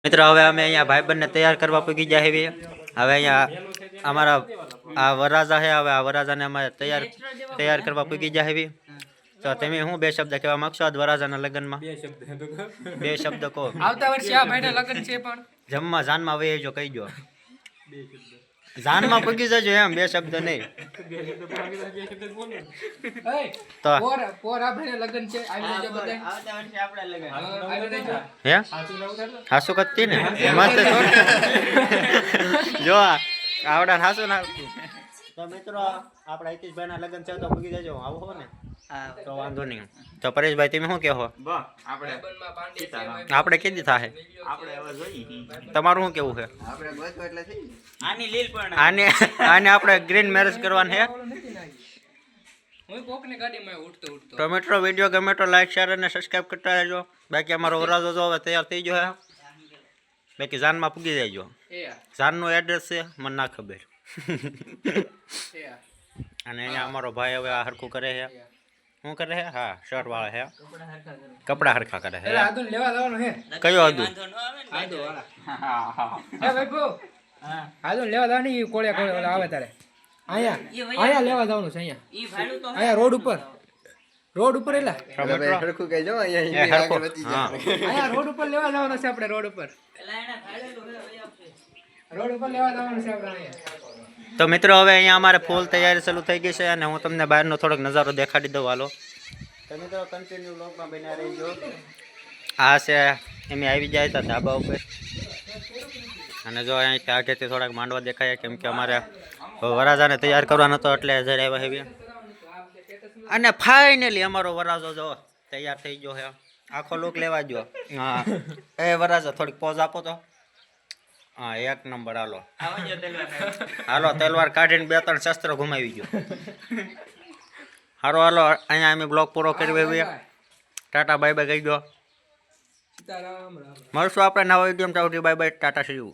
મિત્રો હવે અમે અહીંયા ભાઈબંધને તૈયાર કરવા પૂગી જાય હવે અહીંયા અમારા આ વરાજા છે હવે આ વરાજાને અમે તૈયાર કરવા પૂગી જાય તો તમે શું બે શબ્દ કહેવા માંગશો આજ વરાજાના લગ્નમાં બે શબ્દ કહો આવતા વર્ષે આ ભાઈના લગ્ન છે પણ જમવા જાનમાં વહી જો કહી દો જાનમાં પૂગી જજો એમ બે શબ્દ નહીં તો પોર આ ભાઈના લગ્ન છે આવી જજો બધા આવતા વર્ષે આપણે લગન આવી જજો હે હાસુ કત્તી ને મસ્ત જો આવડા હાસુ ના તો મિત્રો આપણા હિતેશભાઈના લગ્ન છે તો પૂગી જજો આવો હો ને તો વાંધો નહીં તો પરેશભાઈ તમે શું કહો આપણે કેદી થાય આપણે હવે જોઈએ તમારું શું કેવું છે આપણે બસ એટલે થઈ આની લીલ પણ આને આપણે ગ્રીન મેરેજ કરવાનું છે હું કોકની ગાડીમાં ઉઠતો તો મિત્રો વિડીયો ગમે તો લાઈક શેર અને સબસ્ક્રાઈબ કરતા રહેજો બાકી અમારો વરાજો જો હવે તૈયાર થઈ ગયો છે બાકી જાનમાં પૂગી જજો જાનનું એડ્રેસ છે મને ના ખબર અને અહીંયા અમારો ભાઈ હવે આ હરખું કરે છે શું કરે છે હા શર્ટ વાળા છે કપડા હરખા કરે છે આદુન લેવા જવાનું છે કયો હતું આદુ વાળા હે ભાઈ આદુન લેવા જવાની કોળે આવે તારે અહીંયા લેવા જવાનું છે અહીંયા રોડ ઉપર એલા સરખું કહેજો અહીંયા અહીંયા રોડ ઉપર લેવા જવાનું છે આપણે રોડ ઉપર લેવા જવાનું છે આપણે અહીંયા તો મિત્રો હવે અહીંયા અમારે ફૂલ તૈયારી ચાલુ થઈ ગઈ છે અને હું તમને બહારનો થોડોક નજારો દેખાડી દઉં હાલો તો મિત્રો કન્ટિન્યુ વ્લોગમાં બન્યા રહીજો આ છે એમ આવી જાય હતા ધાબા ઉપર અને જો અહીંથી આગળથી થોડાક માંડવા દેખાય કેમ કે અમારે વરાજાને તૈયાર કરવાનો હતો એટલે જરા આવ્યા હેવી અને ફાઇનલી અમારો વરાજો જો તૈયાર થઈ ગયો છે આખો લુક લેવા જો હા એ વરાજો થોડીક પોઝ આપો તો હા એક નંબર હાલો તલવાર કાઢીને 2-3 શસ્ત્ર ઘુમાવી ગયો હાલો અહીંયા અમે બ્લોગ પૂરો કરી ટાટા બાય બાય કહી ગયો મળશું આપણે નવા video bye bye Tata C you